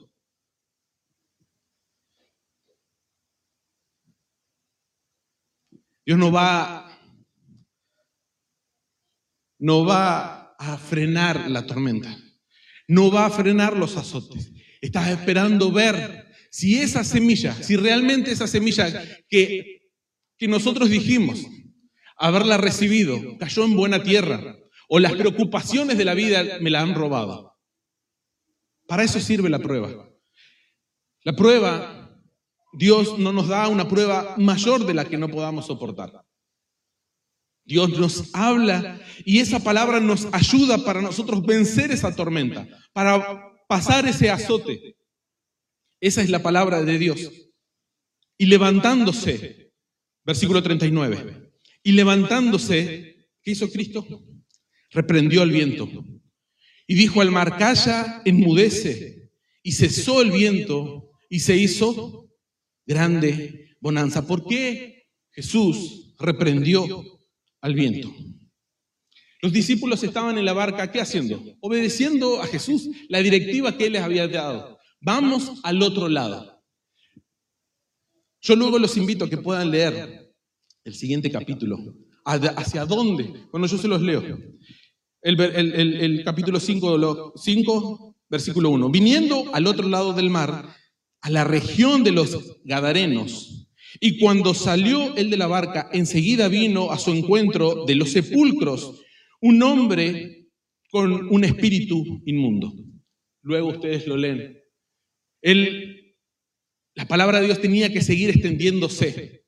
Dios no va a frenar la tormenta, no va a frenar los azotes. Estás esperando ver si esa semilla, si realmente esa semilla que nosotros dijimos haberla recibido, cayó en buena tierra, o las preocupaciones de la vida me la han robado. Para eso sirve la prueba. La prueba, Dios no nos da una prueba mayor de la que no podamos soportar. Dios nos habla y esa palabra nos ayuda para nosotros vencer esa tormenta, para pasar ese azote. Esa es la palabra de Dios. Y levantándose, versículo 39, y levantándose, ¿qué hizo Cristo? Reprendió al viento y dijo al mar: calla, enmudece. Y cesó el viento y se hizo grande bonanza. ¿Por qué Jesús reprendió al viento? Los discípulos estaban en la barca, ¿qué haciendo? Obedeciendo a Jesús, la directiva que Él les había dado. Vamos al otro lado. Yo luego los invito a que puedan leer el siguiente capítulo. ¿Hacia dónde? Bueno, yo se los leo. El capítulo 5, versículo 1. Viniendo al otro lado del mar, a la región de los Gadarenos, y cuando salió él de la barca, enseguida vino a su encuentro de los sepulcros un hombre con un espíritu inmundo. Luego ustedes lo leen. La palabra de Dios tenía que seguir extendiéndose.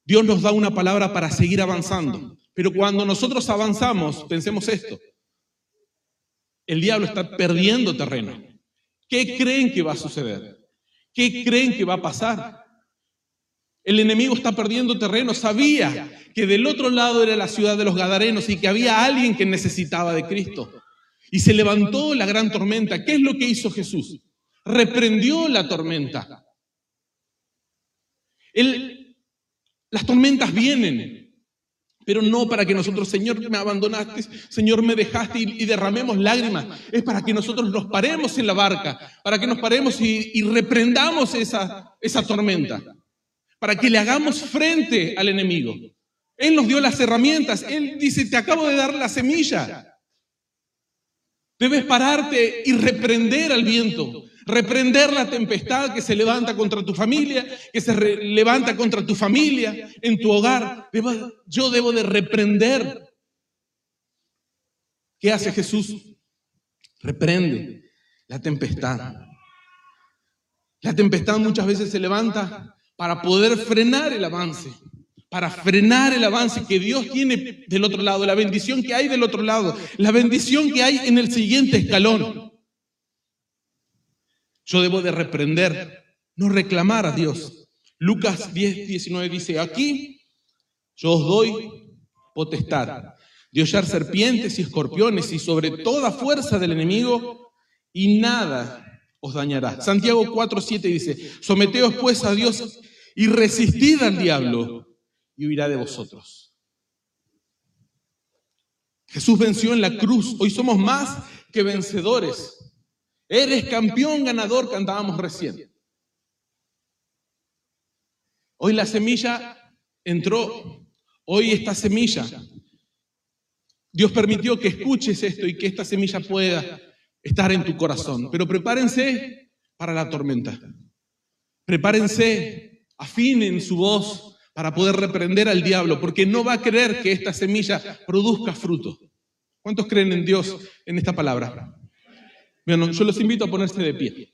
Dios nos da una palabra para seguir avanzando. Pero cuando nosotros avanzamos, pensemos esto. El diablo está perdiendo terreno. ¿Qué creen que va a suceder? ¿Qué creen que va a pasar? El enemigo está perdiendo terreno. Sabía que del otro lado era la ciudad de los Gadarenos y que había alguien que necesitaba de Cristo. Y se levantó la gran tormenta. ¿Qué es lo que hizo Jesús? Reprendió la tormenta. Las tormentas vienen, pero no para que nosotros, Señor, me abandonaste, Señor, me dejaste y derramemos lágrimas. Es para que nosotros nos paremos en la barca, para que nos paremos y reprendamos esa tormenta, para que le hagamos frente al enemigo. Él nos dio las herramientas. Él dice: te acabo de dar la semilla. Debes pararte y reprender al viento, reprender la tempestad que se levanta contra tu familia, que se levanta contra tu familia, en tu hogar. Yo debo de reprender. ¿Qué hace Jesús? Reprende la tempestad. La tempestad muchas veces se levanta para poder frenar el avance. Para frenar el avance que Dios tiene del otro lado, la bendición que hay del otro lado, la bendición que hay en el siguiente escalón. Yo debo de reprender, no reclamar a Dios. Lucas 10:19 dice: aquí yo os doy potestad de hollar serpientes y escorpiones y sobre toda fuerza del enemigo, y nada os dañará. Santiago 4:7 dice: someteos pues a Dios y resistid al diablo, y huirá de vosotros. Jesús venció en la cruz. Hoy somos más que vencedores. Eres campeón ganador, cantábamos recién. Hoy la semilla entró. Hoy esta semilla, Dios permitió que escuches esto y que esta semilla pueda estar en tu corazón. Pero prepárense para la tormenta. Prepárense, afinen su voz para poder reprender al diablo, porque no va a querer que esta semilla produzca fruto. ¿Cuántos creen en Dios en esta palabra? Bueno, yo los invito a ponerse de pie.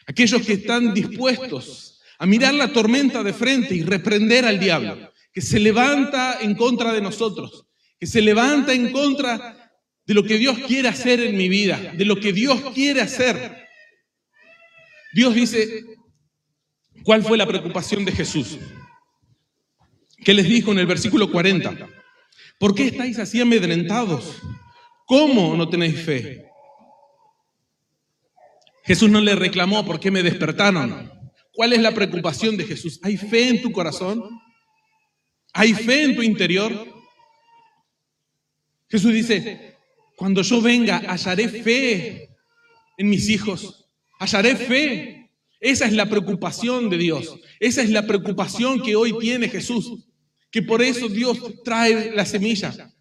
Aquellos que están dispuestos a mirar la tormenta de frente y reprender al diablo, que se levanta en contra de nosotros, que se levanta en contra de lo que Dios quiere hacer en mi vida, de lo que Dios quiere hacer. Dios dice: ¿cuál fue la preocupación de Jesús? ¿Qué les dijo en el versículo 40? ¿Por qué estáis así amedrentados? ¿Cómo no tenéis fe? Jesús no le reclamó: ¿por qué me despertaron? ¿Cuál es la preocupación de Jesús? ¿Hay fe en tu corazón? ¿Hay fe en tu interior? Jesús dice: cuando yo venga, hallaré fe en mis hijos. Hallaré fe. Esa es la preocupación de Dios. Esa es la preocupación que hoy tiene Jesús. Que por eso Dios trae la semilla.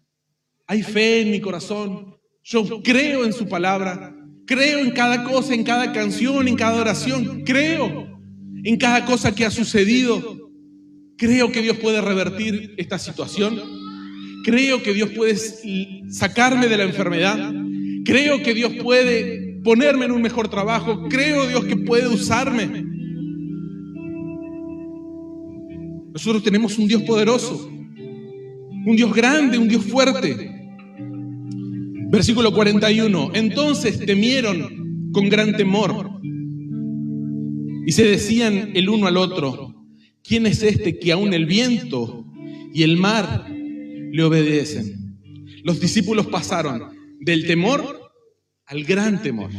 Hay fe en mi corazón. Yo creo en su palabra. Creo en cada cosa, en cada canción, en cada oración. Creo en cada cosa que ha sucedido. Creo que Dios puede revertir esta situación. Creo que Dios puede sacarme de la enfermedad. Creo que Dios puede ponerme en un mejor trabajo. Creo, Dios, que puede usarme. Nosotros tenemos un Dios poderoso. un Dios grande, un Dios fuerte. Versículo 41. Entonces temieron con gran temor y se decían el uno al otro: ¿quién es este que aún el viento y el mar le obedecen? Los discípulos pasaron del temor al gran temor.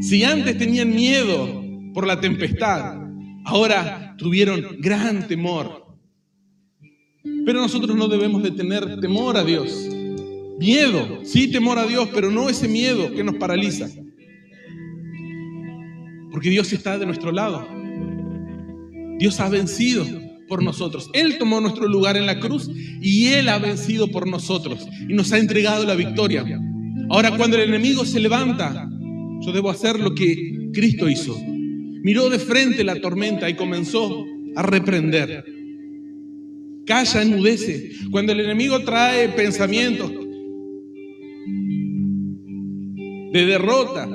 Si antes tenían miedo por la tempestad, ahora tuvieron gran temor. Pero nosotros no debemos de tener temor a Dios. Miedo, sí, temor a Dios, pero no ese miedo que nos paraliza. Porque Dios está de nuestro lado. Dios ha vencido por nosotros. Él tomó nuestro lugar en la cruz y Él ha vencido por nosotros y nos ha entregado la victoria. Ahora, cuando el enemigo se levanta, yo debo hacer lo que Cristo hizo. Miró de frente la tormenta y comenzó a reprender. Calla, enmudece. Cuando el enemigo trae pensamientos de derrota,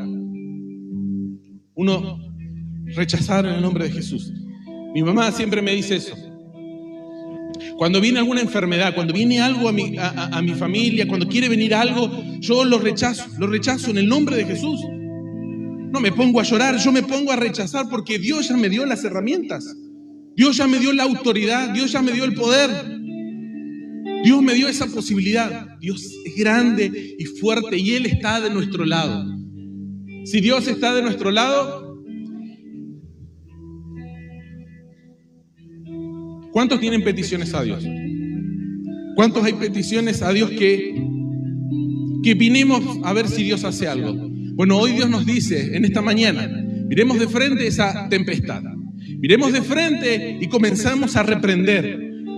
uno rechazar en el nombre de Jesús. Mi mamá siempre me dice eso. Cuando viene alguna enfermedad, cuando viene algo a mi familia, cuando quiere venir algo, yo lo rechazo en el nombre de Jesús. No me pongo a llorar, yo me pongo a rechazar porque Dios ya me dio las herramientas. Dios ya me dio la autoridad, Dios ya me dio el poder. Dios me dio esa posibilidad. Dios es grande y fuerte y Él está de nuestro lado. Si Dios está de nuestro lado, ¿cuántos tienen peticiones a Dios? ¿Cuántos hay peticiones a Dios que vinimos a ver si Dios hace algo? Bueno, hoy Dios nos dice, en esta mañana, miremos de frente esa tempestad. Miremos de frente y comenzamos a reprender.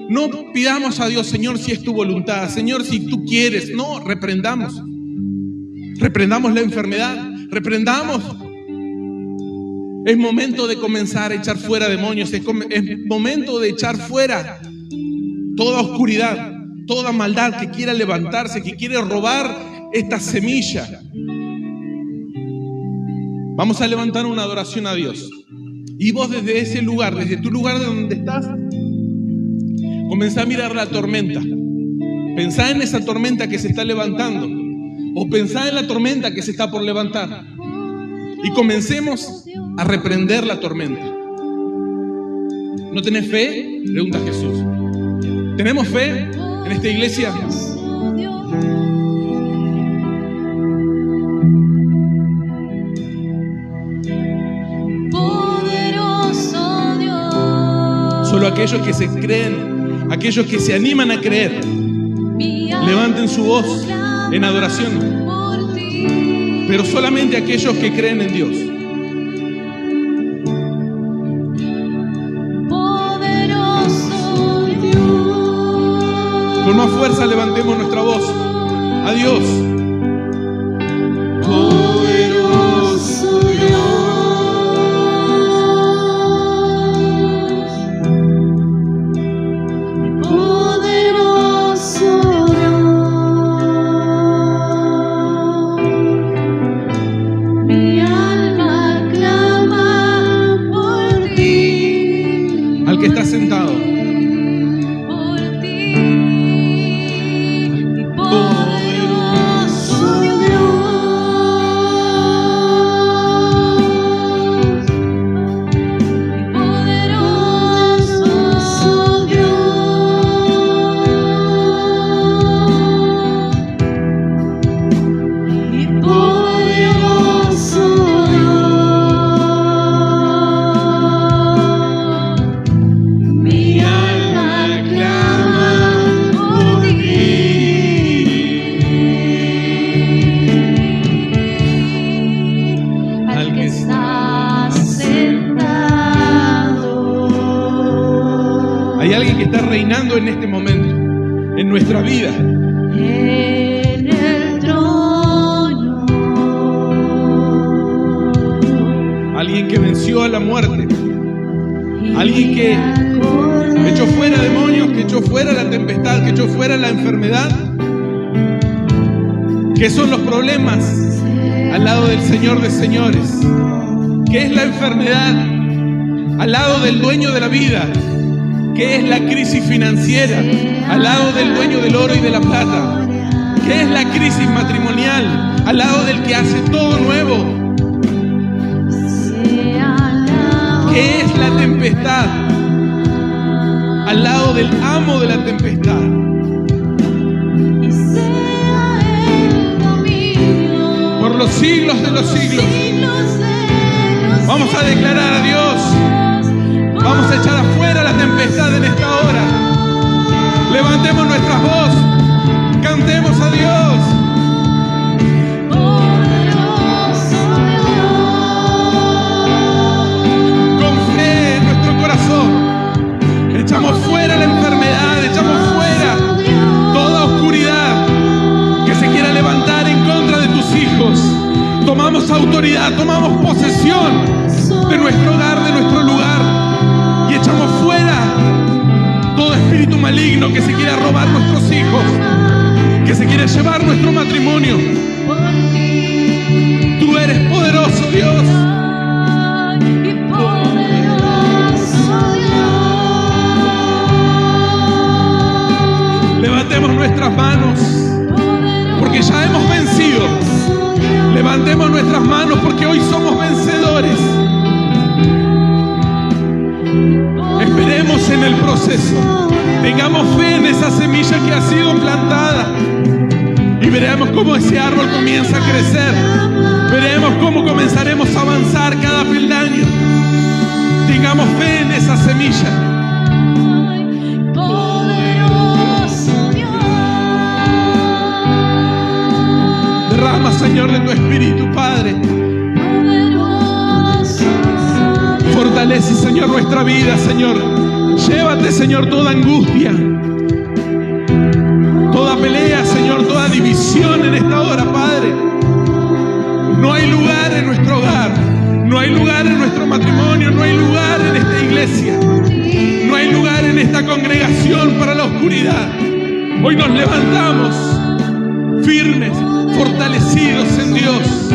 No pidamos a Dios, Señor, si es tu voluntad, Señor, si tú quieres. No, reprendamos. Reprendamos la enfermedad, reprendamos. Es momento de comenzar a echar fuera demonios, es momento de echar fuera toda oscuridad, toda maldad que quiera levantarse, que quiere robar esta semilla. Vamos a levantar una adoración a Dios. Y vos desde ese lugar, desde tu lugar de donde estás, comenzá a mirar la tormenta. Pensá en esa tormenta que se está levantando. O pensá en la tormenta que se está por levantar. Y comencemos a reprender la tormenta. ¿No tenés fe? Pregunta Jesús. ¿Tenemos fe en esta iglesia? Solo aquellos que se creen, aquellos que se animan a creer, levanten su voz en adoración. Pero solamente aquellos que creen en Dios. Con más fuerza levantemos nuestra voz a Dios. Poderoso Dios. Que está sentado. Por ti, poderoso Hay alguien que está reinando en este momento, en nuestra vida. En el trono. Alguien que venció a la muerte. Alguien que echó fuera demonios, que echó fuera la tempestad, que echó fuera la enfermedad. ¿Qué son los problemas al lado del Señor de señores? ¿Qué es la enfermedad al lado del dueño de la vida? ¿Qué es la crisis financiera al lado del dueño del oro y de la plata? ¿Qué es la crisis matrimonial al lado del que hace todo nuevo? ¿Qué es la tempestad al lado del amo de la tempestad? Por los siglos de los siglos. Vamos a declarar a Dios. Vamos a echar afuera la tempestad en esta hora. Levantemos nuestras voces. Cantemos a Dios. Con fe en nuestro corazón. Echamos fuera la enfermedad. Echamos fuera toda oscuridad que se quiera levantar en contra de tus hijos. Tomamos autoridad, tomamos posesión de nuestro hogar, de nuestro lugar, y echamos fuera todo espíritu maligno que se quiera robar nuestros hijos, que se quiere llevar nuestro matrimonio. Tú eres poderoso, Dios. Levantemos nuestras manos porque ya hemos vencido. Levantemos nuestras manos porque hoy somos vencedores. Esperemos en el proceso. Tengamos fe en esa semilla que ha sido plantada. Y veremos cómo ese árbol comienza a crecer. Veremos cómo comenzaremos a avanzar cada peldaño. Tengamos fe en esa semilla. Derrama, Señor, de tu Espíritu, Padre. Fortalece, Señor, nuestra vida, Señor. Llévate, Señor, toda angustia, toda pelea, Señor, toda división en esta hora, Padre. No hay lugar en nuestro hogar, no hay lugar en nuestro matrimonio, no hay lugar en esta iglesia, no hay lugar en esta congregación para la oscuridad. Hoy nos levantamos firmes, fortalecidos en Dios.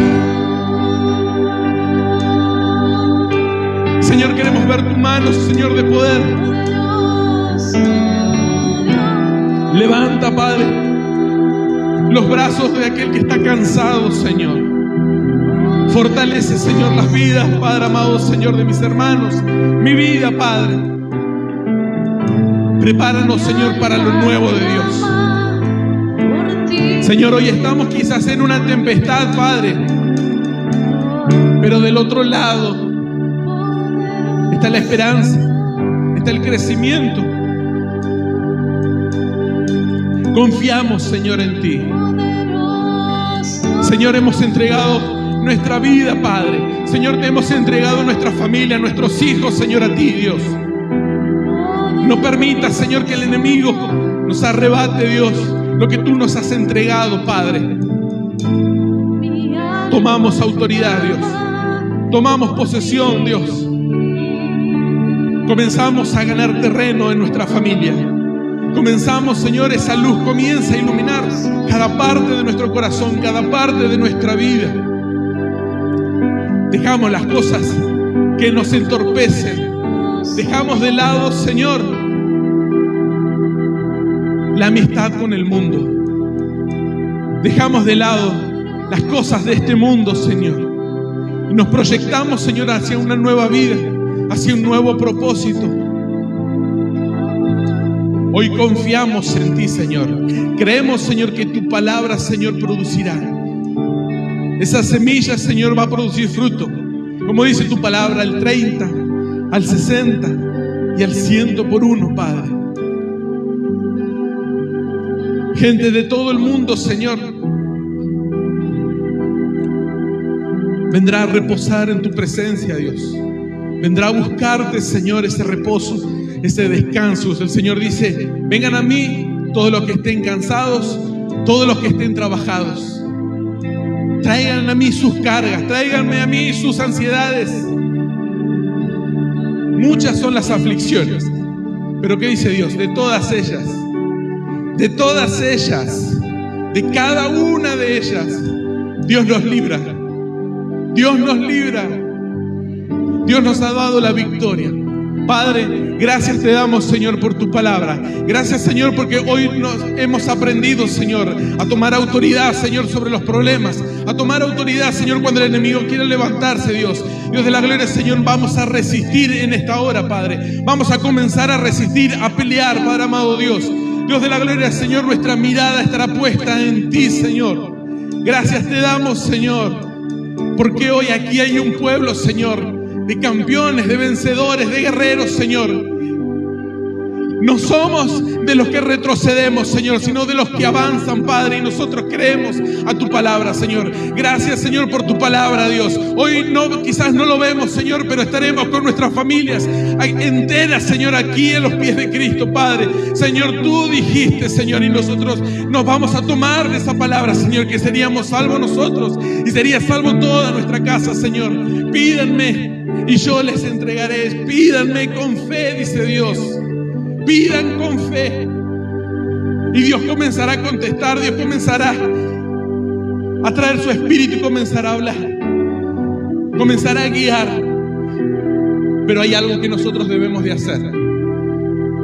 Señor, queremos ver tu mano, Señor, de poder. Levanta, Padre, los brazos de aquel que está cansado, Señor. Fortalece, Señor, las vidas, Padre amado, Señor, de mis hermanos. Mi vida, Padre. Prepáranos, Señor, para lo nuevo de Dios. Señor, hoy estamos quizás en una tempestad, Padre, pero del otro lado está la esperanza, está el crecimiento. Confiamos, Señor, en ti. Señor, hemos entregado nuestra vida, Padre. Señor, te hemos entregado nuestra familia, nuestros hijos, Señor, a ti, Dios. No permitas, Señor, que el enemigo nos arrebate, Dios, lo que tú nos has entregado, Padre. Tomamos autoridad, Dios. Tomamos posesión, Dios. Comenzamos a ganar terreno en nuestra familia. Comenzamos, Señor, esa luz comienza a iluminar cada parte de nuestro corazón, cada parte de nuestra vida. Dejamos las cosas que nos entorpecen. Dejamos de lado, Señor, la amistad con el mundo. Dejamos de lado las cosas de este mundo, Señor. Y nos proyectamos, Señor, hacia una nueva vida, hacia un nuevo propósito. Hoy confiamos en ti, Señor. Creemos, Señor, que tu palabra, Señor, producirá. Esa semilla, Señor, va a producir fruto. Como dice tu palabra, al 30, al 60 y al 100 por uno, Padre. Gente de todo el mundo, Señor, vendrá a reposar en tu presencia, Dios. Vendrá a buscarte, Señor, ese reposo, ese descanso. El Señor dice: vengan a mí todos los que estén cansados, todos los que estén trabajados. Traigan a mí sus cargas, tráiganme a mí sus ansiedades. Muchas son las aflicciones, pero ¿qué dice Dios? De todas ellas, de cada una de ellas, Dios nos libra. Dios nos libra. Dios nos ha dado la victoria. Padre, gracias te damos, Señor, por tu palabra. Gracias, Señor, porque hoy nos hemos aprendido, Señor, a tomar autoridad, Señor, sobre los problemas, a tomar autoridad, Señor, cuando el enemigo quiere levantarse, Dios. Dios de la gloria, Señor, vamos a resistir en esta hora, Padre. Vamos a comenzar a resistir, a pelear, Padre amado Dios. Dios de la gloria, Señor, nuestra mirada estará puesta en ti, Señor. Gracias te damos, Señor, porque hoy aquí hay un pueblo, Señor, de campeones, de vencedores, de guerreros, Señor. No somos de los que retrocedemos, Señor, sino de los que avanzan, Padre, y nosotros creemos a tu palabra, Señor. Gracias, Señor, por tu palabra, Dios. Hoy quizás no lo vemos, Señor, pero estaremos con nuestras familias enteras, Señor, aquí en los pies de Cristo, Padre. Señor, tú dijiste, Señor, y nosotros nos vamos a tomar de esa palabra, Señor, que seríamos salvos nosotros y sería salvo toda nuestra casa, Señor. Pídanme y yo les entregaré. Pídanme con fe, dice Dios. Pidan con fe y Dios comenzará a contestar. Dios comenzará a traer su espíritu y comenzará a hablar, comenzará a guiar. Pero hay algo que nosotros debemos de hacer.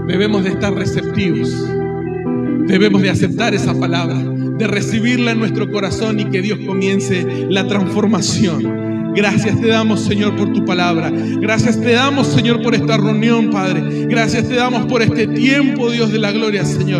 Debemos de estar receptivos, debemos de aceptar esa palabra, de recibirla en nuestro corazón y que Dios comience la transformación. Gracias te damos, Señor, por tu palabra. Gracias te damos, Señor, por esta reunión, Padre. Gracias te damos por este tiempo, Dios de la gloria, Señor.